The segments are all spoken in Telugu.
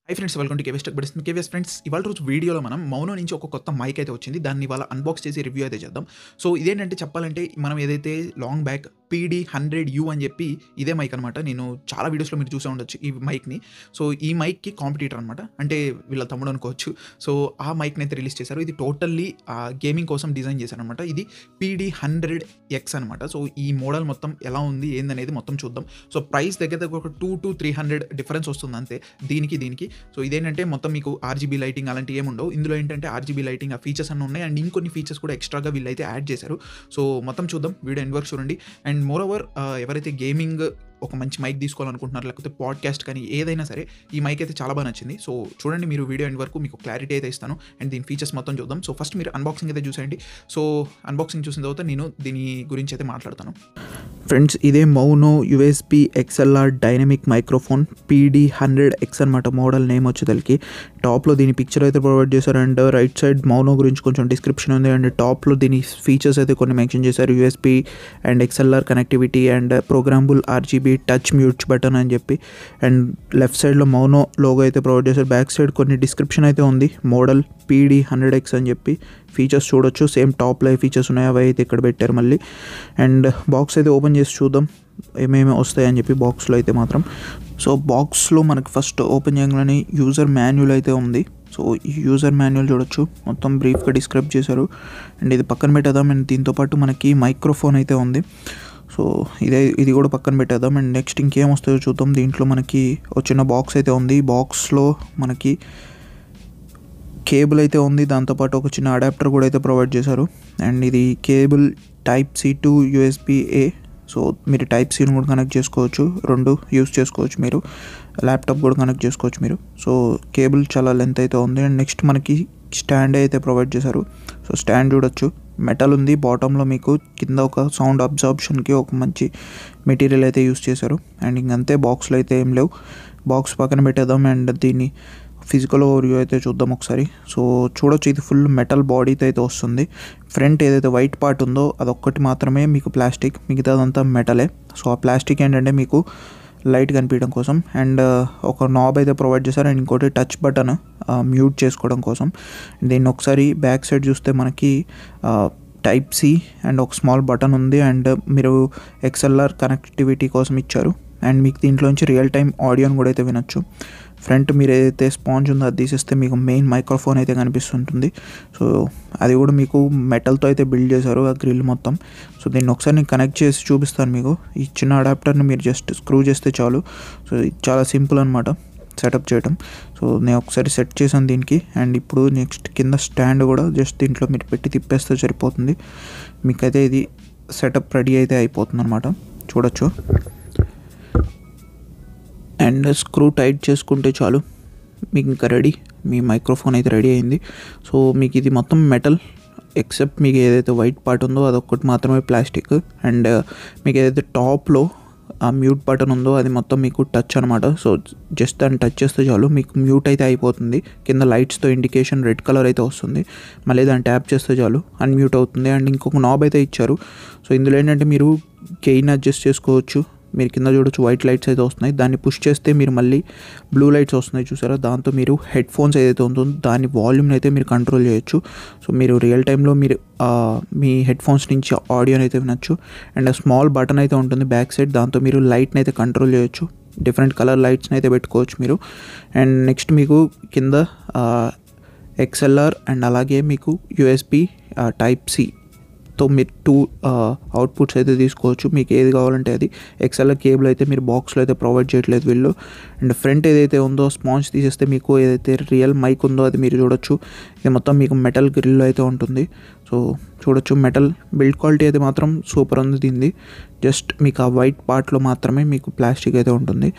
Hi friends, welcome to KVS tech buddies. KVS friends, ఇవాళ రోజు వీడియోలో మనం మౌనో నుంచి ఒక కొత్త మైక్ అయితే వచ్చింది. దాన్ని ఇవాళ అన్బాక్స్ చేసి రివ్యూ అయితే చేద్దాం. సో ఇదేంటంటే చెప్పాలంటే మనం ఏదైతే లాంగ్ బ్యాక్ PD100U అని చెప్పి ఇదే మైక్ అనమాట. నేను చాలా వీడియోస్లో మీరు చూసే ఉండొచ్చు ఈ మైక్ని. సో ఈ మైక్కి కాంపిటీటర్ అనమాట, అంటే వీళ్ళ తమ్ముడు అనుకోవచ్చు. సో ఆ మైక్ని అయితే రిలీజ్ చేశారు. ఇది టోటల్లీ గేమింగ్ కోసం డిజైన్ చేశారనమాట. ఇది PD100X అనమాట. సో ఈ మోడల్ మొత్తం ఎలా ఉంది ఏందనేది మొత్తం చూద్దాం. సో ప్రైస్ దగ్గర ఒక 200 to 300 డిఫరెన్స్ వస్తుంది అంతే దీనికి. సో ఇదేంటంటే మొత్తం మీకు RGB లైటింగ్ అలాంటి ఏమి ఉండవు. ఇందులో ఏంటంటే RGB లైటింగ్ ఆ ఫీచర్స్ అన్నీ ఉన్నాయి. అండ్ ఇంకొన్ని ఫీచర్స్ కూడా ఎక్స్ట్రాగా వీళ్ళైతే యాడ్ చేశారు. సో మొత్తం చూద్దాం, వీడియో ఎండ్ వరకు చూడండి. అండ్ మోర్ ఓవర్ ఎవరైతే గేమింగ్ ఒక మంచి మైక్ తీసుకోవాలనుకుంటున్నారు, లేకపోతే పాడ్కాస్ట్ కానీ ఏదైనా సరే, ఈ మైక్ అయితే చాలా బాగా నచ్చింది. సో చూడండి, మీరు వీడియో ఎండ్ వరకు మీకు క్లారిటీ అయితే ఇస్తాను. అండ్ దీని ఫీచర్స్ మొత్తం చూద్దాం. సో ఫస్ట్ మీరు అన్బాక్సింగ్ అయితే చూసేయండి. సో అన్బాక్సింగ్ చూసిన తర్వాత నేను దీని గురించి అయితే మాట్లాడతాను. ఫ్రెండ్స్, ఇదే మౌనో USB XLR dynamic microphone PD100X అనమాట. మోడల్ నేమ్ వచ్చేసరికి టాప్లో దీని పిక్చర్ అయితే ప్రొవైడ్ చేశారు. అండ్ రైట్ సైడ్ మౌనో గురించి కొంచెం డిస్క్రిప్షన్ ఉంది. అండ్ టాప్లో దీని ఫీచర్స్ అయితే కొన్ని మెన్షన్ చేశారు. USB and XLR connectivity and programmable RGB touch mute button అని చెప్పి. అండ్ లెఫ్ట్ సైడ్లో మౌనో లోగో అయితే ప్రొవైడ్ చేశారు. బ్యాక్ సైడ్ కొన్ని డిస్క్రిప్షన్ అయితే ఉంది. మోడల్ PD100X అని చెప్పి ఫీచర్స్ చూడొచ్చు. సేమ్ టాప్లో ఫీచర్స్ ఉన్నాయి, అవి అయితే ఇక్కడ పెట్టారు మళ్ళీ. అండ్ బాక్స్ అయితే ఓపెన్ చేసి చూద్దాం ఏమేమి వస్తాయని చెప్పి బాక్స్లో అయితే మాత్రం. సో బాక్స్లో మనకి ఫస్ట్ ఓపెన్ చేయగానే యూజర్ మాన్యువల్ అయితే ఉంది. సో ఈ యూజర్ మాన్యువల్ చూడొచ్చు, మొత్తం బ్రీఫ్గా డిస్క్రైబ్ చేశారు. అండ్ ఇది పక్కన పెట్టేద్దాం. అండ్ దీంతోపాటు మనకి మైక్రోఫోన్ అయితే ఉంది. సో ఇది కూడా పక్కన పెట్టేద్దాం. అండ్ నెక్స్ట్ ఇంకేం వస్తాయో చూద్దాం. దీంట్లో మనకి చిన్న బాక్స్ అయితే ఉంది. బాక్స్లో మనకి కేబుల్ అయితే ఉంది. దాంతోపాటు ఒక చిన్న అడాప్టర్ కూడా అయితే ప్రొవైడ్ చేశారు. అండ్ ఇది cable Type-C to USB-A. So మీరు Type-Cని కూడా కనెక్ట్ చేసుకోవచ్చు, రెండు యూస్ చేసుకోవచ్చు. మీరు ల్యాప్టాప్ కూడా కనెక్ట్ చేసుకోవచ్చు మీరు. సో కేబుల్ చాలా లెంత్ అయితే ఉంది. అండ్ నెక్స్ట్ మనకి స్టాండ్ అయితే ప్రొవైడ్ చేశారు. సో స్టాండ్ చూడొచ్చు, మెటల్ ఉంది. బాటంలో మీకు కింద ఒక సౌండ్ అబ్జార్ప్షన్కి ఒక మంచి మెటీరియల్ అయితే యూస్ చేశారు. అండ్ ఇంకంతే, బాక్స్లో అయితే ఏం లేవు. బాక్స్ పక్కన పెట్టేద్దాం. అండ్ దీన్ని ఫిజికల్ ఓవర్వ్యూ అయితే చూద్దాం ఒకసారి. సో చూడొచ్చు, ఇది ఫుల్ మెటల్ బాడీతో అయితే వస్తుంది. ఫ్రంట్ ఏదైతే వైట్ పార్ట్ ఉందో అదొక్కటి మాత్రమే మీకు ప్లాస్టిక్, మిగతాదంతా మెటలే. సో ఆ ప్లాస్టిక్ ఏంటంటే మీకు లైట్ కనిపించడం కోసం. అండ్ ఒక నాబ్ అయితే ప్రొవైడ్ చేశారు. అండ్ ఇంకోటి టచ్ బటన్ మ్యూట్ చేసుకోవడం కోసం. దీన్ని ఒకసారి బ్యాక్ సైడ్ చూస్తే మనకి Type-C అండ్ ఒక స్మాల్ బటన్ ఉంది. అండ్ మీరు XLR కనెక్టివిటీ కోసం ఇచ్చారు. అండ్ మీకు దీంట్లోంచి రియల్ టైమ్ ఆడియోని కూడా అయితే వినొచ్చు. ఫ్రంట్ మీరు ఏదైతే స్పాంజ్ ఉందో అది తీసేస్తే మీకు మెయిన్ మైక్రోఫోన్ అయితే కనిపిస్తుంటుంది. సో అది కూడా మీకు మెటల్తో అయితే బిల్డ్ చేశారు ఆ గ్రిల్ మొత్తం. సో దీన్ని ఒకసారి నేను కనెక్ట్ చేసి చూపిస్తాను మీకు. ఈ చిన్న అడాప్టర్ని మీరు జస్ట్ స్క్రూ చేస్తే చాలు. సో ఇది చాలా సింపుల్ అనమాట సెటప్ చేయడం. సో నేను ఒకసారి సెట్ చేశాను దీనికి. అండ్ ఇప్పుడు నెక్స్ట్ కింద స్టాండ్ కూడా జస్ట్ దీంట్లో మీరు పెట్టి తిప్పేస్తే సరిపోతుంది. మీకైతే ఇది సెటప్ రెడీ అయితే అయిపోతుంది అనమాట. చూడొచ్చు. అండ్ స్క్రూ టైట్ చేసుకుంటే చాలు, మీకు ఇంకా రెడీ, మీ మైక్రోఫోన్ అయితే రెడీ అయింది. సో మీకు ఇది మొత్తం మెటల్, ఎక్సెప్ట్ మీకు ఏదైతే వైట్ పార్ట్ ఉందో అదొక్కటి మాత్రమే ప్లాస్టిక్. అండ్ మీకు ఏదైతే టాప్లో ఆ మ్యూట్ బటన్ ఉందో అది మొత్తం మీకు టచ్ అనమాట. సో జస్ట్ దాన్ని టచ్ చేస్తే చాలు మీకు మ్యూట్ అయితే అయిపోతుంది. కింద లైట్స్తో ఇండికేషన్ రెడ్ కలర్ అయితే వస్తుంది. మళ్ళీ దాన్ని ట్యాప్ చేస్తే చాలు అన్మ్యూట్ అవుతుంది. అండ్ ఇంకొక నాబ్ అయితే ఇచ్చారు. సో ఇందులో ఏంటంటే మీరు గెయిన్ అడ్జస్ట్ చేసుకోవచ్చు. మీరు కింద చూడొచ్చు వైట్ లైట్స్ అయితే వస్తున్నాయి. దాన్ని పుష్ చేస్తే మీరు మళ్ళీ బ్లూ లైట్స్ వస్తున్నాయి చూసారా, దాంతో మీరు హెడ్ ఫోన్స్ ఏదైతే ఉంటుందో దాని వాల్యూమ్ని అయితే మీరు కంట్రోల్ చేయొచ్చు. సో మీరు రియల్ టైంలో మీరు మీ హెడ్ ఫోన్స్ నుంచి ఆడియోని అయితే వినొచ్చు. అండ్ స్మాల్ బటన్ అయితే ఉంటుంది బ్యాక్ సైడ్, దాంతో మీరు లైట్ని అయితే కంట్రోల్ చేయొచ్చు. డిఫరెంట్ కలర్ లైట్స్ని అయితే పెట్టుకోవచ్చు మీరు. అండ్ నెక్స్ట్ మీకు కింద XLR అండ్ అలాగే మీకు USB Type-C తో మీరు 2 అవుట్పుట్స్ అయితే తీసుకోవచ్చు. మీకు ఏది కావాలంటే అది. XLR కేబుల్ అయితే మీరు బాక్స్లో అయితే ప్రొవైడ్ చేయట్లేదు వీళ్ళు. అండ్ ఫ్రంట్ ఏదైతే ఉందో స్పాంజ్ తీసేస్తే మీకు ఏదైతే రియల్ మైక్ ఉందో అది మీరు చూడొచ్చు. ఇది మొత్తం మీకు మెటల్ గ్రిల్ అయితే ఉంటుంది. సో చూడొచ్చు, మెటల్ బిల్డ్ క్వాలిటీ అయితే మాత్రం సూపర్ ఉంది దీనిది. జస్ట్ మీకు ఆ వైట్ పార్ట్లో మాత్రమే మీకు ప్లాస్టిక్ అయితే ఉంటుంది.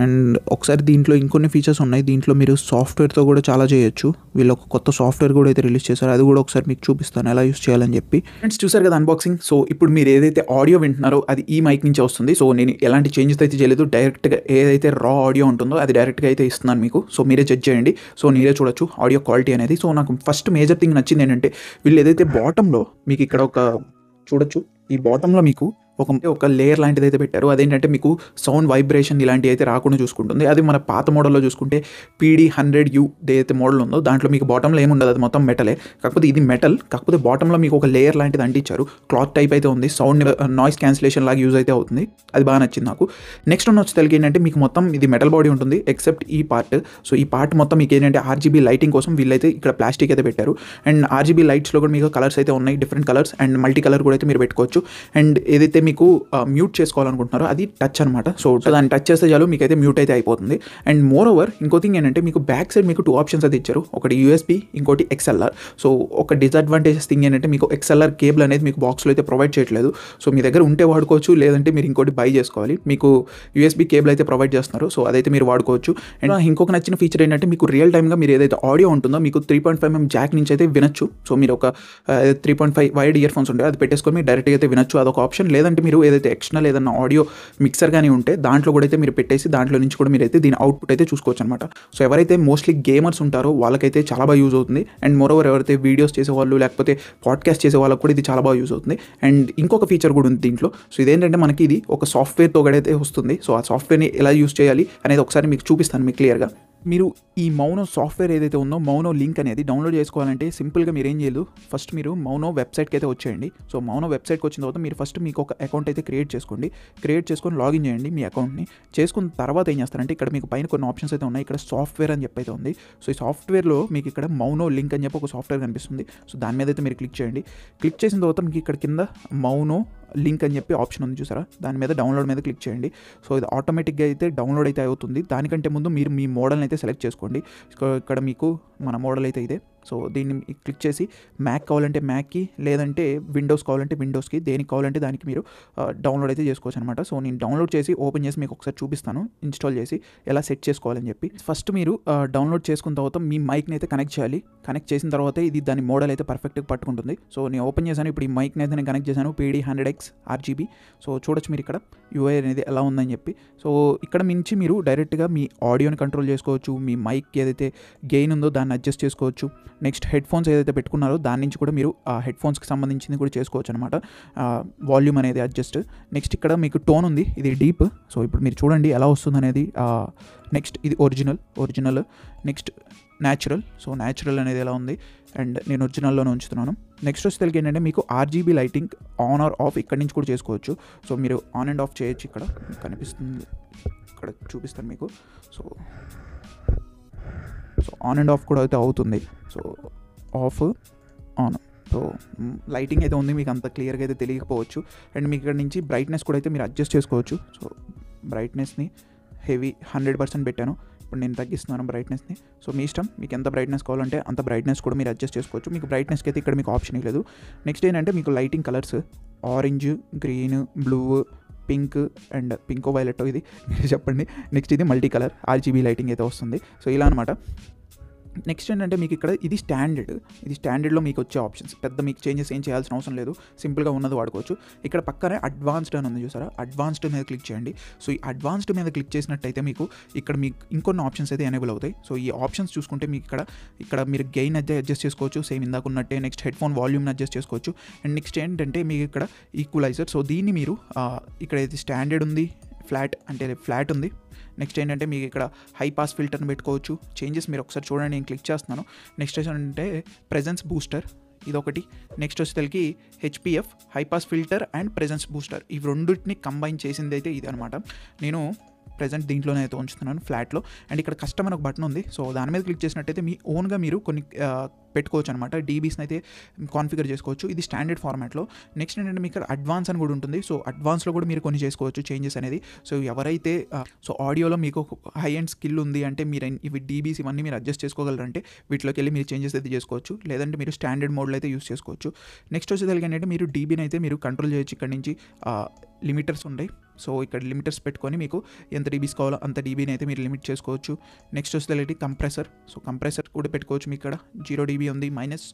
అండ్ ఒకసారి దీంట్లో ఇంకొన్ని ఫీచర్స్ ఉన్నాయి. దీంట్లో మీరు సాఫ్ట్వేర్తో కూడా చాలా చేయొచ్చు. వీళ్ళు ఒక కొత్త సాఫ్ట్వేర్ కూడా అయితే రిలీజ్ చేశారు. అది కూడా ఒకసారి మీకు చూపిస్తాను ఎలా యూస్ చేయాలని చెప్పి. ఫ్రెండ్స్, చూసారు కదా అన్బాక్సింగ్. సో ఇప్పుడు మీరు ఏదైతే ఆడియో వింటున్నారో అది ఈ మైక్ నుంచి వస్తుంది. సో నేను ఎలాంటి చేంజెస్ అయితే చేయలేదు. డైరెక్ట్గా ఏదైతే రా ఆడియో ఉంటుందో అది డైరెక్ట్గా అయితే ఇస్తున్నాను మీకు. సో మీరే జడ్జ్ చేయండి. సో మీరే చూడొచ్చు ఆడియో క్వాలిటీ అనేది. సో నాకు ఫస్ట్ మేజర్ థింగ్ నచ్చింది ఏంటంటే వీళ్ళు ఏదైతే బాటంలో మీకు ఇక్కడ ఒక చూడొచ్చు, ఈ బాటంలో మీకు ఒక లేయర్ లాంటిది అయితే పెట్టారు. అదేంటంటే మీకు సౌండ్ వైబ్రేషన్ ఇలాంటివి అయితే రాకుండా చూసుకుంటుంది. అది మన పాత మోడల్లో చూసుకుంటే PD100U ఏదైతే మోడల్ ఉందో దాంట్లో మీకు బాటంలో ఏముండదు, అది మొత్తం మెటలే. కాకపోతే ఇది మెటల్, కాకపోతే బాటంలో మీకు ఒక లేయర్ లాంటిది అంటించారు. క్లాత్ టైప్ అయితే ఉంది, సౌండ్ నాయిస్ క్యాన్సిలేషన్ లాగా యూజ్ అయితే అవుతుంది. అది బాగా నచ్చింది నాకు. నెక్స్ట్ వచ్చేసరికి ఏంటంటే మీకు మొత్తం ఇది మెటల్ బాడీ ఉంటుంది ఎక్సెప్ట్ ఈ పార్ట్. సో ఈ పార్ట్ మొత్తం మీకు ఏంటంటే RGB లైటింగ్ కోసం వీళ్ళైతే ఇక్కడ ప్లాస్టిక్ అయితే పెట్టారు. అండ్ RGB లైట్స్లో కూడా మీకు కలర్స్ అయితే ఉన్నాయి, different colours and multi colour కూడా అయితే మీరు పెట్టుకోవచ్చు. అండ్ ఏదైతే మీకు మ్యూట్ చేసుకోవాలనుకుంటున్నారో అది టచ్ అనమాట. సో దాన్ని టచ్ చేస్తే చాలు మీకు అయితే మ్యూట్ అయితే అయిపోతుంది. అండ్ మోర్ ఓవర్ ఇంకో థింగ్ ఏంటంటే మీకు బ్యాక్ సైడ్ మీకు 2 ఆప్షన్స్ అయితే ఇచ్చారు, ఒకటి USB, ఇంకోటి XLR. సో ఒక డిసడ్వాంటేజెస్ థింగ్ ఏంటంటే మీకు XLR కేబుల్ అనేది మీకు బాక్స్లో అయితే ప్రొవైడ్ చేయట్లేదు. సో మీ దగ్గర ఉంటే వాడుకోవచ్చు, లేదంటే మీరు ఇంకోటి బై చేసుకోవాలి. మీకు USB కేబుల్ అయితే ప్రొవైడ్ చేస్తున్నారు, సో అదైతే మీరు వాడుకోవచ్చు. అండ్ ఇంకొక నచ్చిన ఫీచర్ ఏంటంటే మీకు రియల్ టైమ్గా మీరు ఏదైతే ఆడియో ఉంటుందో మీకు 3.5mm జాక్ నుంచి అయితే వినొచ్చు. సో మీరు ఒక 3.5 వైడ్ ఇయర్ ఫోన్స్ ఉంటాయి, అది పెట్టేసుకొని మీరు డైరెక్ట్గా అయితే వినొచ్చు, అదొక ఆప్షన్. లేదంటే మీరు ఏదైతే ఎక్స్టర్నల్ ఏదైనా ఆడియో మిక్సర్ కానీ ఉంటే దాంట్లో కూడా అయితే మీరు పెట్టేసి దాంట్లో నుంచి కూడా మీరు అయితే దీని అవుట్పుట్ అయితే చూసుకోవచ్చు అనమాట. సో ఎవరైతే మోస్ట్లీ గేమర్స్ ఉంటారో వాళ్ళకైతే చాలా బాగా యూజ్ అవుతుంది. అండ్ మోరోవర్ ఎవరైతే వీడియోస్ చేసేవాళ్ళు లేకపోతే పాడ్కాస్ట్ చేసే వాళ్ళకి కూడా ఇది చాలా బాగా యూజ్ అవుతుంది. అండ్ ఇంకొక ఫీచర్ కూడా ఉంది దీంట్లో. సో ఇదేంటంటే మనకి ఇది ఒక సాఫ్ట్వేర్తో కూడా అయితే వస్తుంది. సో ఆ సాఫ్ట్వేర్ని ఎలా యూజ్ చేయాలి అనేది ఒకసారి మీకు చూపిస్తాను మీకు క్లియర్గా. మీరు ఈ మౌనో సాఫ్ట్వేర్ ఏదైతే ఉందో మౌనో లింక్ అనేది డౌన్లోడ్ చేసుకోవాలంటే సింపుల్గా మీరు ఏం చేయలేదు, ఫస్ట్ మీరు మౌనో వెబ్సైట్కి అయితే వచ్చేయండి. సో మౌనో వెబ్సైట్కి వచ్చిన తర్వాత మీరు ఫస్ట్ మీకు ఒక అకౌంట్ అయితే క్రియేట్ చేసుకొని లాగిన్ చేయండి మీ అకౌంట్ని. చేసుకున్న తర్వాత ఏం చేస్తారంటే ఇక్కడ మీకు పైన కొన్ని ఆప్షన్స్ అయితే ఉన్నాయి, ఇక్కడ సాఫ్ట్వేర్ అని చెప్పి అయితే ఉంది. సో ఈ సాఫ్ట్వేర్లో మీకు ఇక్కడ మౌనో లింక్ అని చెప్పి ఒక సాఫ్ట్వేర్ కనిపిస్తుంది. సో దాని మీద అయితే మీరు క్లిక్ చేయండి. క్లిక్ చేసిన తర్వాత మీకు ఇక్కడ కింద మౌనో లింక్ అని చెప్పి ఆప్షన్ ఉంది చూసారా, దాని మీద డౌన్లోడ్ మీద క్లిక్ చేయండి. సో ఇది ఆటోమేటిక్గా అయితే డౌన్లోడ్ అయితే అవుతుంది. దానికంటే ముందు మీరు మీ మోడల్ని అయితే సెలెక్ట్ చేసుకోండి. ఇక్కడ మీకు మన మోడల్ అయితే ఇదే. సో దీన్ని క్లిక్ చేసి మ్యాక్ కావాలంటే మ్యాక్కి, లేదంటే విండోస్ కావాలంటే విండోస్కి, దేనికి కావాలంటే దానికి మీరు డౌన్లోడ్ అయితే చేసుకోవచ్చు అనమాట. సో నేను డౌన్లోడ్ చేసి ఓపెన్ చేసి మీకు ఒకసారి చూపిస్తాను ఇన్స్టాల్ చేసి ఎలా సెట్ చేసుకోవాలని చెప్పి. ఫస్ట్ మీరు డౌన్లోడ్ చేసుకున్న తర్వాత మీ మైక్ని అయితే కనెక్ట్ చేయాలి. కనెక్ట్ చేసిన తర్వాత ఇది దాని మోడల్ అయితే పర్ఫెక్ట్గా పట్టుకుంటుంది. సో నేను ఓపెన్ చేశాను, ఇప్పుడు ఈ మైక్ని అయితే నేను కనెక్ట్ చేశాను PD100X RGB. సో చూడొచ్చు మీరు ఇక్కడ UI అనేది ఎలా ఉందని చెప్పి. సో ఇక్కడ నుంచి మీరు డైరెక్ట్గా మీ ఆడియోని కంట్రోల్ చేసుకోవచ్చు, మీ మైక్ ఏదైతే గెయిన్ ఉందో దాన్ని అడ్జస్ట్ చేసుకోవచ్చు. నెక్స్ట్ హెడ్ ఫోన్స్ ఏదైతే పెట్టుకున్నారో దాని నుంచి కూడా మీరు ఆ హెడ్ ఫోన్స్కి సంబంధించింది కూడా చేసుకోవచ్చు అనమాట, వాల్యూమ్ అనేది అడ్జస్ట్. నెక్స్ట్ ఇక్కడ మీకు టోన్ ఉంది, ఇది డీప్. సో ఇప్పుడు మీరు చూడండి ఎలా వస్తుంది అనేది. నెక్స్ట్ ఇది original. Next natural. So natural అనేది ఎలా ఉంది, అండ్ నేను ఒరిజినల్లోనే ఉంచుతున్నాను. నెక్స్ట్ వచ్చి తెలికి ఏంటంటే మీకు RGB lighting on or off ఇక్కడ నుంచి కూడా చేసుకోవచ్చు. సో మీరు ఆన్ అండ్ ఆఫ్ చేయొచ్చు, ఇక్కడ కనిపిస్తుంది, ఇక్కడ చూపిస్తాను మీకు. సో ఆన్ అండ్ ఆఫ్ కూడా అయితే అవుతుంది. So of on. So lighting అయితే ఉంది, మీకు అంత క్లియర్గా అయితే తెలియకపోవచ్చు. అండ్ మీకు ఇక్కడ నుంచి బ్రైట్నెస్ కూడా అయితే మీరు అడ్జస్ట్ చేసుకోవచ్చు. సో బ్రైట్నెస్ని హెవీ 100% పెట్టాను, ఇప్పుడు నేను తగ్గిస్తున్నాను బ్రైట్నెస్ని. సో మీ ఇష్టం, మీకు ఎంత బ్రైట్నెస్ కావాలంటే అంత బ్రైట్నెస్ కూడా మీరు అడ్జస్ట్ చేసుకోవచ్చు. మీకు బ్రైట్నెస్కి అయితే ఇక్కడ మీకు ఆప్షన్ లేదు. నెక్స్ట్ ఏంటంటే మీకు lighting colours orange, green, blue, pink and పింకో వైలెట్, ఇది మీరు చెప్పండి. నెక్స్ట్ ఇది మల్టీ కలర్ RGB లైటింగ్ అయితే వస్తుంది. సో ఇలా అనమాట. నెక్స్ట్ ఏంటంటే మీకు ఇక్కడ ఇది స్టాండర్డ్లో మీకు వచ్చే ఆప్షన్స్, పెద్ద మీకు చేంజెస్ ఏం చేయాల్సిన అవసరం లేదు, సింపుల్గా ఉన్నది వాడుకోవచ్చు. ఇక్కడ పక్కనే అడ్వాన్స్డ్ అని ఉంది చూసారా, అడ్వాన్స్డ్ మీద క్లిక్ చేయండి. సో ఈ అడ్వాన్స్డ్ మీద క్లిక్ చేసినట్టయితే మీకు ఇక్కడ మీకు ఇంకొన్ని ఆప్షన్స్ అయితే ఎనేబుల్ అవుతాయి. సో ఈ ఆప్షన్స్ చూసుకుంటే మీకు ఇక్కడ మీరు గెయిన్ అయితే అడ్జస్ట్ చేసుకోవచ్చు, సేమ్ ఇందాక ఉన్నట్టే. నెక్స్ట్ హెడ్ ఫోన్ వాల్యూమ్ని అడ్జస్ట్ చేసుకోవచ్చు. అండ్ నెక్స్ట్ ఏంటంటే మీకు ఇక్కడ ఈక్వలైజర్. సో దీన్ని మీరు ఇక్కడ అయితే స్టాండర్డ్ ఉంది, ఫ్లాట్ ఉంది. నెక్స్ట్ ఏంటంటే మీకు ఇక్కడ హై పాస్ ఫిల్టర్ని పెట్టుకోవచ్చు. చేంజెస్ మీరు ఒకసారి చూడండి, నేను క్లిక్ చేస్తున్నాను. నెక్స్ట్ ఏంటంటే ప్రెజెన్స్ బూస్టర్, ఇదొకటి. నెక్స్ట్ వచ్చేసరికి HPF high pass filter and presence booster, ఈ రెండింటిని కంబైన్ చేసింది అయితే ఇది అనమాట. నేను ప్రెజెంట్ దీంట్లోనే అయితే ఉంచుతున్నాను ఫ్లాట్లో. అండ్ ఇక్కడ కస్టమర్ ఒక బటన్ ఉంది. సో దాని మీద క్లిక్ చేసినట్టయితే మీ ఓన్గా మీరు కొన్ని పెట్టుకోవచ్చు అనమాట, డీబీస్ని అయితే కాన్ఫిగర్ చేసుకోవచ్చు. ఇది స్టాండర్డ్ ఫార్మాట్లో. నెక్స్ట్ ఏంటంటే మీకు ఇక్కడ అడ్వాన్స్ అని కూడా ఉంటుంది. సో అడ్వాన్స్లో కూడా మీరు కొన్ని చేసుకోవచ్చు చేంజెస్ అనేది. సో ఎవరైతే ఆడియోలో మీకు హై అండ్ స్కిల్ ఉంది అంటే మీరు ఇవి డీబీస్ ఇవన్నీ మీరు అడ్జస్ట్ చేసుకోగలరంటే వీటిలోకి వెళ్ళి మీరు చేంజెస్ అయితే చేసుకోవచ్చు, లేదంటే మీరు స్టాండర్డ్ మోడ్లో అయితే యూస్ చేసుకోవచ్చు. నెక్స్ట్ వచ్చేసరికి ఏంటంటే మీరు డీబీని అయితే మీరు కంట్రోల్ చేయొచ్చు. ఇక్కడ నుంచి లిమిటర్స్ ఉంటాయి. సో ఇక్కడ లిమిటర్స్ పెట్టుకొని మీకు ఎంత డీబీస్ కావాలో అంత డీబీని అయితే మీరు లిమిట్ చేసుకోవచ్చు. నెక్స్ట్ వచ్చేసరికి కంప్రెసర్. సో కంప్రెసర్ కూడా పెట్టుకోవచ్చు. మీకు ఇక్కడ 0 dB ఉంది, మైనస్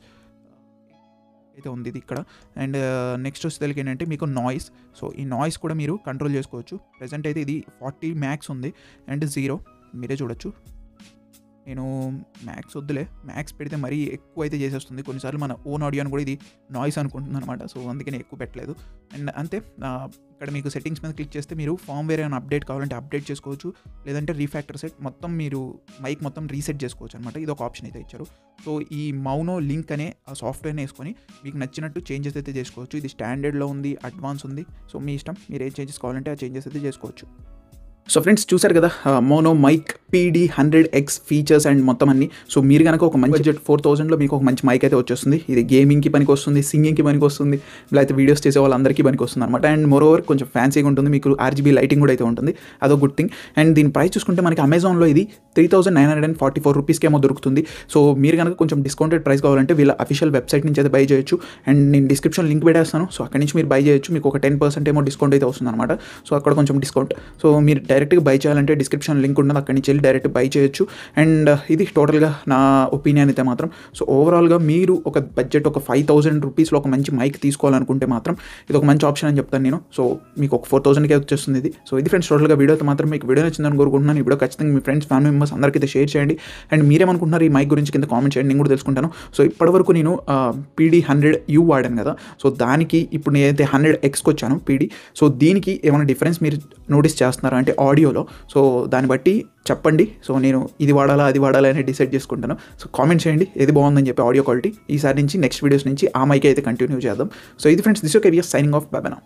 అయితే ఉంది ఇది ఇక్కడ. అండ్ నెక్స్ట్ వచ్చేసరికి ఏంటంటే మీకు నాయిస్. సో ఈ నాయిస్ కూడా మీరు కంట్రోల్ చేసుకోవచ్చు. ప్రెజెంట్ అయితే ఇది 40 max ఉంది అండ్ 0 మీరే చూడొచ్చు. నేను మ్యాక్స్ వద్దులే, మ్యాక్స్ పెడితే మరీ ఎక్కువ అయితే చేసేస్తుంది. కొన్నిసార్లు మన ఓన్ ఆడియో అని కూడా ఇది నాయిస్ అనుకుంటుంది అనమాట. సో అందుకే నేను ఎక్కువ పెట్టలేదు. అండ్ అంతే, ఇక్కడ మీకు సెట్టింగ్స్ మీద క్లిక్ చేస్తే మీరు ఫార్మ్వేర్ ఏమైనా అప్డేట్ కావాలంటే అప్డేట్ చేసుకోవచ్చు, లేదంటే రీఫ్యాక్టర్ సెట్ మొత్తం మీరు మైక్ మొత్తం రీసెట్ చేసుకోవచ్చు అనమాట. ఇది ఒక ఆప్షన్ అయితే ఇచ్చారు. సో ఈ మౌనో లింక్ అనే ఆ సాఫ్ట్వేర్ని వేసుకొని మీకు నచ్చినట్టు చేంజెస్ అయితే చేసుకోవచ్చు. ఇది స్టాండర్డ్లో ఉంది, అడ్వాన్స్ ఉంది. సో మీ ఇష్టం, మీరు ఏ చేంజెస్ కావాలంటే ఆ చేంజెస్ అయితే చేసుకోవచ్చు. సో ఫ్రెండ్స్ చూసారు కదా, mono mic PD100X features and మొత్తం అన్ని. సో మీరు కనుక ఒక మంచి బడ్జెట్ 4000లో మీకు ఒక మంచి మైక్ అయితే వచ్చేస్తుంది. ఇది గేమింగ్కి పనికి వస్తుంది, సింగింగ్కి పనికి వస్తుంది, లేకపోతే వీడియోస్ చేసే వాళ్ళందరికీ పనికి వస్తుంది అనమాట. అండ్ మోరోవర్ కొంచెం ఫ్యాన్సీగా ఉంటుంది, మీకు RGB లైటింగ్ కూడా అయితే ఉంటుంది, అదో గుడ్ థింగ్. అండ్ దీని ప్రైస్ చూసుకుంటే మనకి అమెజాన్లో ఇది 3944 రూపీస్కి ఏమో దొరుకుతుంది. సో మీరు కనుక కొంచెం డిస్కౌంటెడ్ ప్రైస్ కావాలంటే వీళ్ళ అఫీషియల్ వెబ్సైట్ నుంచి అయితే బై చేయొచ్చు. అండ్ నేను డిస్క్రిప్షన్ లింక్ పెట్టేస్తాను. సో అక్కడి నుంచి మీరు బై చేయొచ్చు. మీకు ఒక 10% ఏమో డిస్కౌంట్ అయితే వస్తుంది అనమాట. సో అక్కడ కొంచెం డిస్కౌంట్. సో మీరు డైరెక్ట్గా బై చేయాలంటే డిస్క్రిప్షన్ లింక్ ఉంటుంది, అక్కడి నుంచి వెళ్ళి డైరెక్ట్ బై చేయొచ్చు. అండ్ ఇది టోటల్గా నా ఒపీనియన్ అయితే మాత్రం. సో ఓవరాల్గా మీరు ఒక బడ్జెట్ ఒక 5000 రూపీస్లో ఒక మంచి మైక్ తీసుకోవాలనుకుంటే మాత్రం ఇది ఒక మంచి ఆప్షన్ అని చెప్తాను నేను. సో మీకు ఒక 4000కే వచ్చేస్తుంది ఇది. సో ఇది ఫ్రెండ్స్ టోటల్గా వీడియో అయితే మాత్రం. మీకు వీడియో నచ్చిందని కోరుకుంటున్నాను. ఈ వీడియో ఖచ్చితంగా మీ ఫ్రెండ్స్, ఫ్యామిలీ మెంబర్స్ అందరికీ అయితే షేర్ చేయండి. అండ్ మీరేమనుకుంటున్నారు ఈ మైక్ గురించి కింద కామెంట్ చేయండి, నేను కూడా తెలుసుకుంటాను. సో ఇప్పటివరకు నేను PD100U వాడాను కదా, సో దానికి ఇప్పుడు నేనైతే 100Xకి వచ్చాను PD. సో దీనికి ఏమైనా డిఫరెన్స్ మీరు నోటీస్ చేస్తున్నారా అంటే ఆడియోలో? సో దాన్ని బట్టి చెప్పండి. సో నేను ఇది వాడాలా అది వాడాలా అని డిసైడ్ చేసుకుంటాను. సో కామెంట్ చేయండి ఏది బాగుందని చెప్పి ఆడియో క్వాలిటీ. ఈసారి నుంచి నెక్స్ట్ వీడియోస్ నుంచి ఆ మైక్ అయితే కంటిన్యూ చేద్దాం. సో ఇది friends, this okay, we are signing off. Bye bye now.